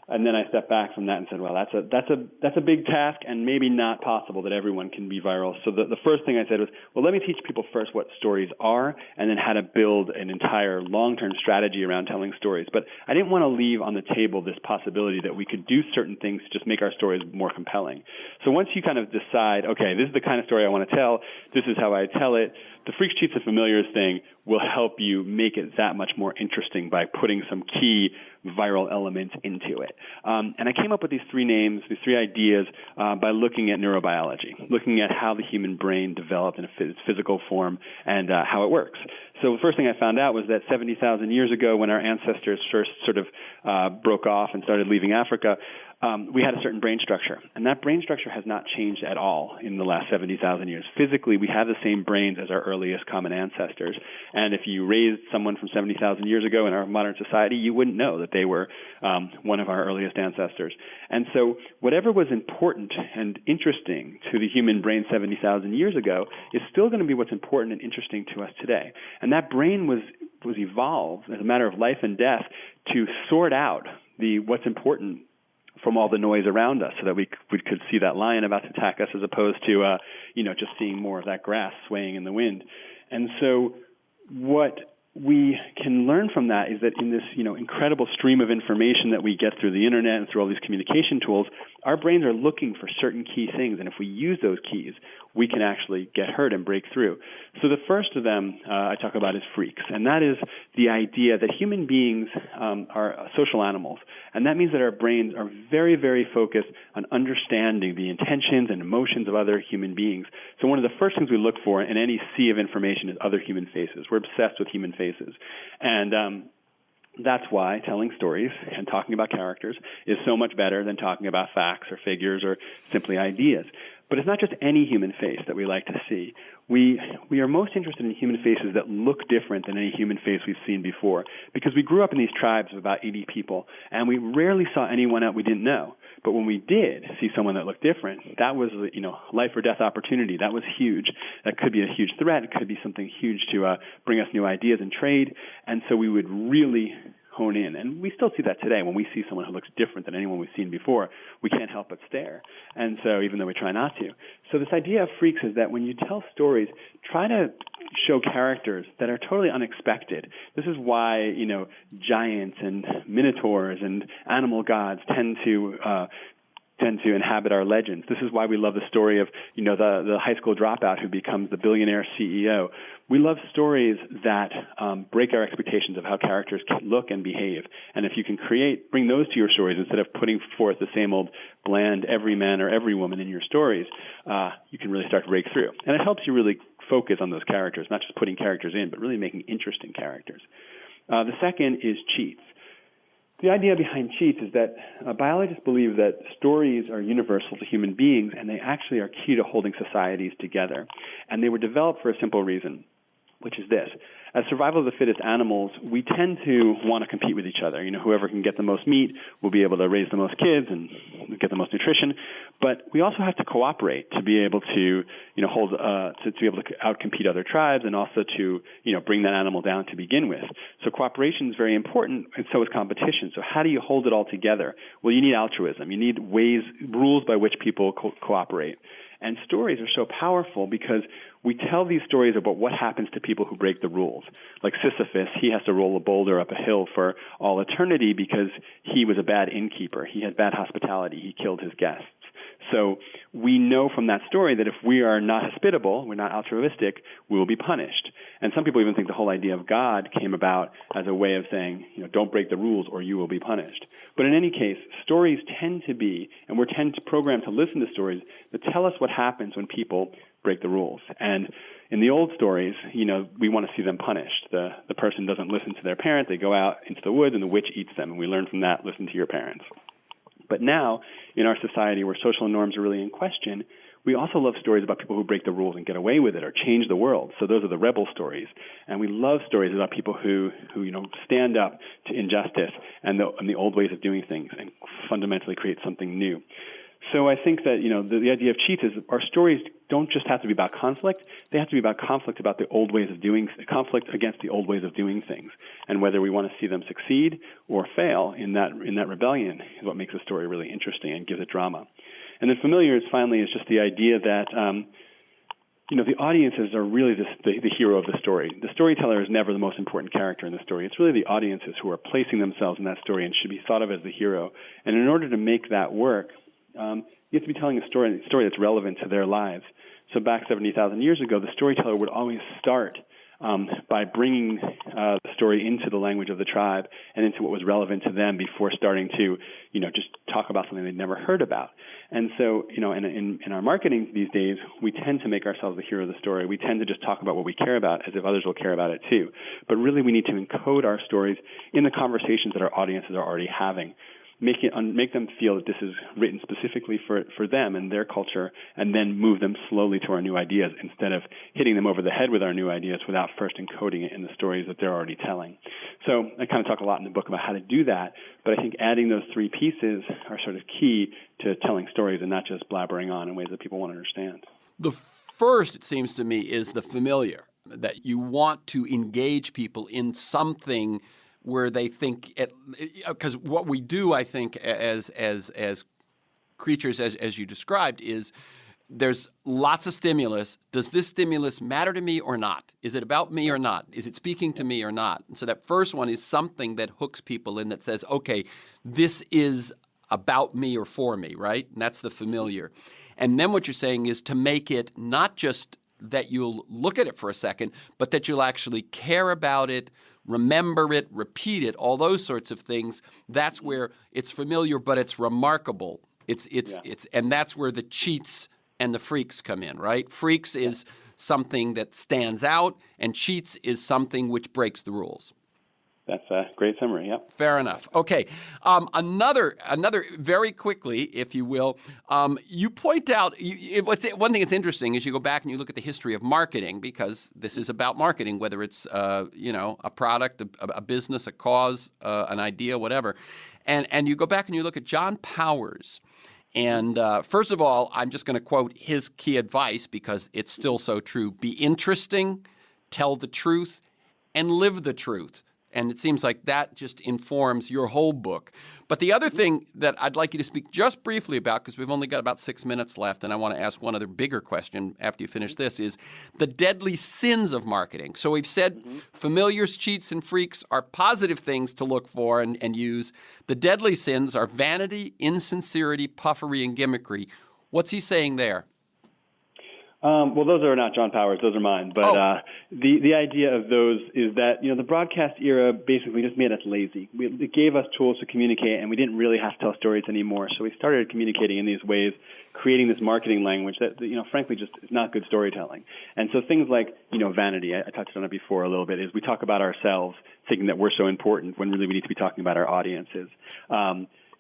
And then I stepped back from that and said, well, that's a big task, and maybe not possible that everyone can be viral. So the first thing I said was, well, let me teach people first what stories are, and then how to build an entire long-term strategy around telling stories. But I didn't want to leave on the table this possibility that we could do certain things to just make our stories more compelling. So once you kind of decide, okay, this is the kind of story I want to tell, this is how I tell it, the freaks, cheats, and familiars thing will help you make it that much more interesting by putting some key viral elements into it. And I came up with these 3 names, these 3 ideas, by looking at neurobiology, looking at how the human brain developed in its physical form and how it works. So the first thing I found out was that 70,000 years ago, when our ancestors first sort of broke off and started leaving Africa, we had a certain brain structure, and that brain structure has not changed at all in the last 70,000 years. Physically, we have the same brains as our earliest common ancestors, and if you raised someone from 70,000 years ago in our modern society, you wouldn't know that they were one of our earliest ancestors. And so whatever was important and interesting to the human brain 70,000 years ago is still going to be what's important and interesting to us today. And that brain was evolved as a matter of life and death to sort out what's important from all the noise around us, so that we could see that lion about to attack us, as opposed to just seeing more of that grass swaying in the wind. And so what we can learn from that is that in this incredible stream of information that we get through the internet and through all these communication tools, our brains are looking for certain key things, and if we use those keys, we can actually get hurt and break through. So the first of them I talk about is freaks, and that is the idea that human beings are social animals, and that means that our brains are very, very focused on understanding the intentions and emotions of other human beings. So one of the first things we look for in any sea of information is other human faces. We're obsessed with human faces, and that's why telling stories and talking about characters is so much better than talking about facts or figures or simply ideas. But it's not just any human face that we like to see. We are most interested in human faces that look different than any human face we've seen before, because we grew up in these tribes of about 80 people, and we rarely saw anyone else we didn't know. But when we did see someone that looked different, that was, life or death opportunity. That was huge. That could be a huge threat. It could be something huge to bring us new ideas and trade. And so we would really hone in. And we still see that today. When we see someone who looks different than anyone we've seen before, we can't help but stare. And so even though we try not to. So this idea of freaks is that when you tell stories, try to show characters that are totally unexpected. This is why, giants and minotaurs and animal gods tend to inhabit our legends. This is why we love the story of, the high school dropout who becomes the billionaire CEO. We love stories that break our expectations of how characters can look and behave. And if you can bring those to your stories instead of putting forth the same old bland every man or every woman in your stories, you can really start to break through. And it helps you really focus on those characters, not just putting characters in, but really making interesting characters. The second is cheats. The idea behind cheats is that biologists believe that stories are universal to human beings, and they actually are key to holding societies together. And they were developed for a simple reason, which is this. As survival of the fittest animals, we tend to want to compete with each other. Whoever can get the most meat will be able to raise the most kids and get the most nutrition. But we also have to cooperate to be able to, to be able to outcompete other tribes, and also to, bring that animal down to begin with. So cooperation is very important, and so is competition. So how do you hold it all together? Well, you need altruism. You need rules by which people cooperate. And stories are so powerful because we tell these stories about what happens to people who break the rules. Like Sisyphus, he has to roll a boulder up a hill for all eternity because he was a bad innkeeper. He had bad hospitality. He killed his guests. So we know from that story that if we are not hospitable, we're not altruistic, we will be punished. And some people even think the whole idea of God came about as a way of saying, don't break the rules or you will be punished. But in any case, stories tend to be, and we're programmed to listen to stories that tell us what happens when people break the rules. And in the old stories, we want to see them punished. The person doesn't listen to their parent, they go out into the woods and the witch eats them. And we learn from that, listen to your parents. But now, in our society where social norms are really in question, we also love stories about people who break the rules and get away with it or change the world. So those are the rebel stories. And we love stories about people who stand up to injustice and the old ways of doing things and fundamentally create something new. So I think that, the idea of cheats is our stories don't just have to be about conflict. They have to be about conflict about the old ways of conflict against the old ways of doing things. And whether we want to see them succeed or fail in that rebellion is what makes a story really interesting and gives it drama. And then familiar is just the idea that, the audiences are really the hero of the story. The storyteller is never the most important character in the story. It's really the audiences who are placing themselves in that story and should be thought of as the hero. And in order to make that work, you have to be telling a story that's relevant to their lives. So back 70,000 years ago, the storyteller would always start by bringing the story into the language of the tribe and into what was relevant to them before starting to, just talk about something they'd never heard about. And so, in our marketing these days, we tend to make ourselves the hero of the story. We tend to just talk about what we care about as if others will care about it too. But really, we need to encode our stories in the conversations that our audiences are already having. Make them feel that this is written specifically for them and their culture, and then move them slowly to our new ideas instead of hitting them over the head with our new ideas without first encoding it in the stories that they're already telling. So I kind of talk a lot in the book about how to do that, but I think adding those three pieces are sort of key to telling stories and not just blabbering on in ways that people want to understand. The first, it seems to me, is the familiar, that you want to engage people in something where they think, because what we do, I think, as creatures, as you described, is there's lots of stimulus. Does this stimulus matter to me or not? Is it about me or not? Is it speaking to me or not? And so that first one is something that hooks people in, that says, okay, this is about me or for me, right? And that's the familiar. And then what you're saying is to make it not just that you'll look at it for a second, but that you'll actually care about it, remember it, repeat it, all those sorts of things. That's where it's familiar, but it's remarkable. And that's where the cheats and the freaks come in, right? Freaks is something that stands out, and cheats is something which breaks the rules. That's a great summary. Yep. Fair enough. Okay. Another very quickly, if you will, you point out one thing that's interesting is you go back and you look at the history of marketing, because this is about marketing, whether it's a product, a business, a cause, an idea, whatever, and you go back and you look at John Powers. And first of all, I'm just going to quote his key advice because it's still so true: be interesting, tell the truth, and live the truth. And it seems like that just informs your whole book. But the other thing that I'd like you to speak just briefly about, because we've only got about 6 minutes left, and I want to ask one other bigger question after you finish this, is the deadly sins of marketing. So we've said familiars, cheats, and freaks are positive things to look for and use. The deadly sins are vanity, insincerity, puffery, and gimmickry. What's he saying there? Well, those are not John Powers; those are mine. But the idea of those is that the broadcast era basically just made us lazy. It gave us tools to communicate, and we didn't really have to tell stories anymore. So we started communicating in these ways, creating this marketing language that frankly just is not good storytelling. And so things like vanity, I touched on it before a little bit, is we talk about ourselves thinking that we're so important when really we need to be talking about our audiences.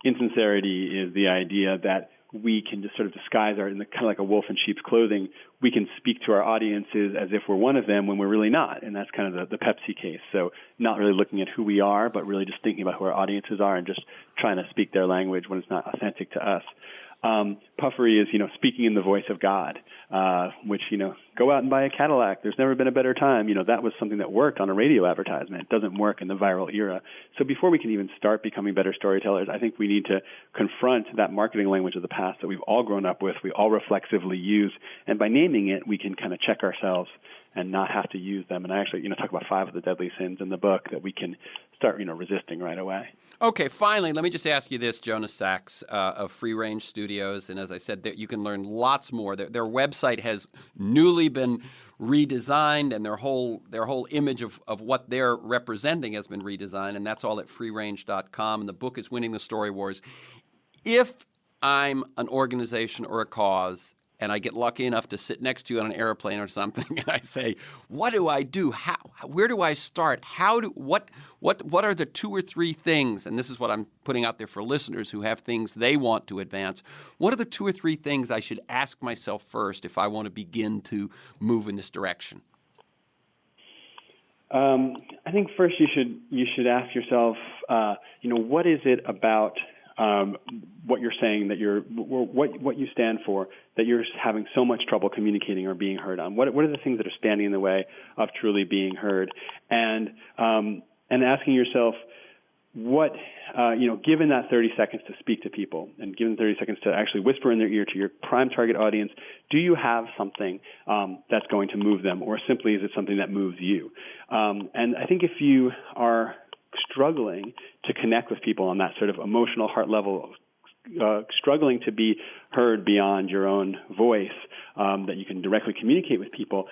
Insincerity is the idea that we can just sort of disguise kind of like a wolf in sheep's clothing. We can speak to our audiences as if we're one of them when we're really not. And that's kind of the Pepsi case. So not really looking at who we are, but really just thinking about who our audiences are and just trying to speak their language when it's not authentic to us. Puffery is, speaking in the voice of God, which, go out and buy a Cadillac. There's never been a better time. That was something that worked on a radio advertisement. It doesn't work in the viral era. So before we can even start becoming better storytellers, I think we need to confront that marketing language of the past that we've all grown up with, we all reflexively use. And by naming it, we can kind of check ourselves and not have to use them. And I actually, talk about 5 of the deadly sins in the book that we can start, resisting right away. Okay, finally, let me just ask you this, JONAH Sachs of Free Range Studios. And as I said, you can learn lots more. Their website has newly been redesigned, and their whole image of what they're representing has been redesigned, and that's all at freerange.com. And the book is Winning the Story Wars. If I'm an organization or a cause and I get lucky enough to sit next to you on an airplane or something, and I say, what do I do? Where do I start? What are the 2 or 3 things, and this is what I'm putting out there for listeners who have things they want to advance, what are the 2 or 3 things I should ask myself first if I want to begin to move in this direction? I think first you should ask yourself, what is it about what you're saying, that what you stand for, that you're having so much trouble communicating or being heard on? What are the things that are standing in the way of truly being heard? And asking yourself, what, given that 30 seconds to speak to people and given 30 seconds to actually whisper in their ear to your prime target audience, do you have something that's going to move them, or simply is it something that moves you? And I think if you are struggling to connect with people on that sort of emotional heart level, struggling to be heard beyond your own voice, that you can directly communicate with people,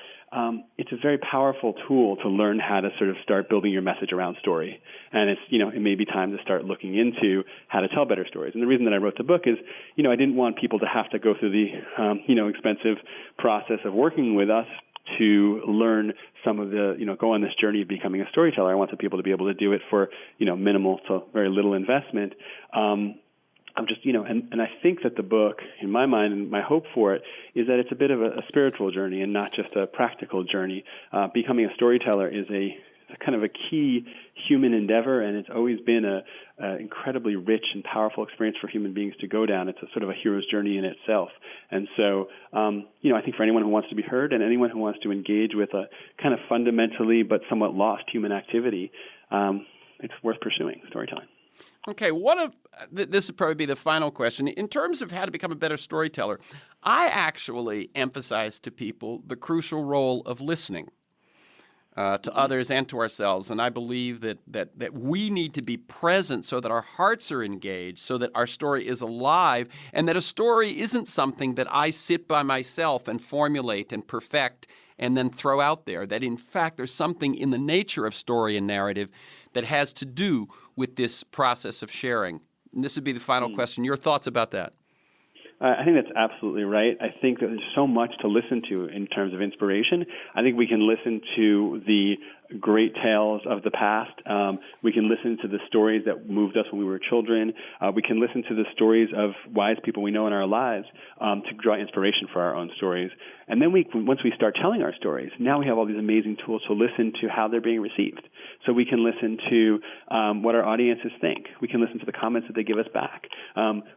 it's a very powerful tool to learn how to sort of start building your message around story. And it's, it may be time to start looking into how to tell better stories. And the reason that I wrote the book is, I didn't want people to have to go through the, expensive process of working with us to learn some of the, go on this journey of becoming a storyteller. I wanted people to be able to do it for, minimal to very little investment. I'm just, and I think that the book, in my mind, and my hope for it, is that it's a bit of a spiritual journey and not just a practical journey. Becoming a storyteller is a kind of a key human endeavor, and it's always been a incredibly rich and powerful experience for human beings to go down. It's a sort of a hero's journey in itself. And so, I think for anyone who wants to be heard and anyone who wants to engage with a kind of fundamentally but somewhat lost human activity, it's worth pursuing storytelling. Okay, this would probably be the final question. In terms of how to become a better storyteller, I actually emphasize to people the crucial role of listening to others and to ourselves. And I believe that we need to be present so that our hearts are engaged, so that our story is alive, and that a story isn't something that I sit by myself and formulate and perfect and then throw out there. That, in fact, there's something in the nature of story and narrative that has to do with this process of sharing. And this would be the final question. Your thoughts about that? I think that's absolutely right. I think that there's so much to listen to in terms of inspiration. I think we can listen to the great tales of the past. We can listen to the stories that moved us when we were children. We can listen to the stories of wise people we know in our lives to draw inspiration for our own stories. And then once we start telling our stories, now we have all these amazing tools to listen to how they're being received. So we can listen to what our audiences think. We can listen to the comments that they give us back.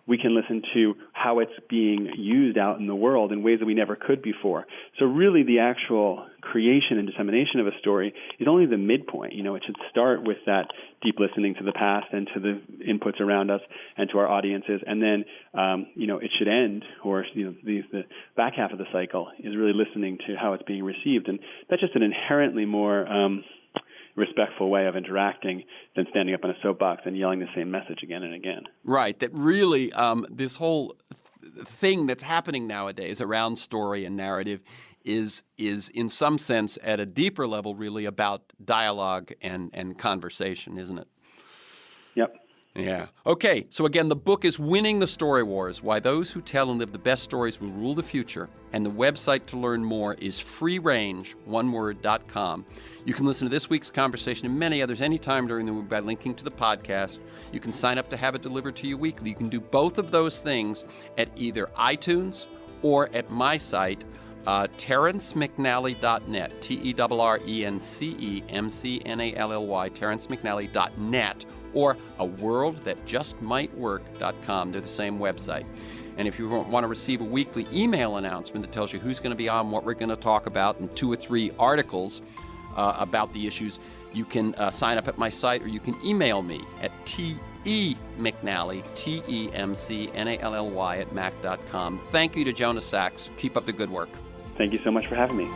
We can listen to how it's being used out in the world in ways that we never could before. So really the actual creation and dissemination of a story is only the midpoint. It should start with that deep listening to the past and to the inputs around us and to our audiences. And then, it should end, or the back half of the cycle is really listening to how it's being received. And that's just an inherently more respectful way of interacting than standing up on a soapbox and yelling the same message again and again. Right. That really, this whole thing that's happening nowadays around story and narrative is in some sense at a deeper level really about dialogue and conversation, isn't it? Yep. Yeah. Okay, so again, the book is Winning the Story Wars, Why Those Who Tell and Live the Best Stories Will Rule the Future, and the website to learn more is freerange.com. You can listen to this week's conversation and many others anytime during the week by linking to the podcast. You can sign up to have it delivered to you weekly. You can do both of those things at either iTunes or at my site, TerenceMcNally.net, TerenceMcNally, TerenceMcNally.net, or aworldthatjustmightwork.com. They're the same website. And if you want to receive a weekly email announcement that tells you who's going to be on, what we're going to talk about, and 2 or 3 articles about the issues, you can sign up at my site, or you can email me at TEMcNally, TEMCNALLY @mac.com. Thank you to Jonah Sachs. Keep up the good work. Thank you so much for having me.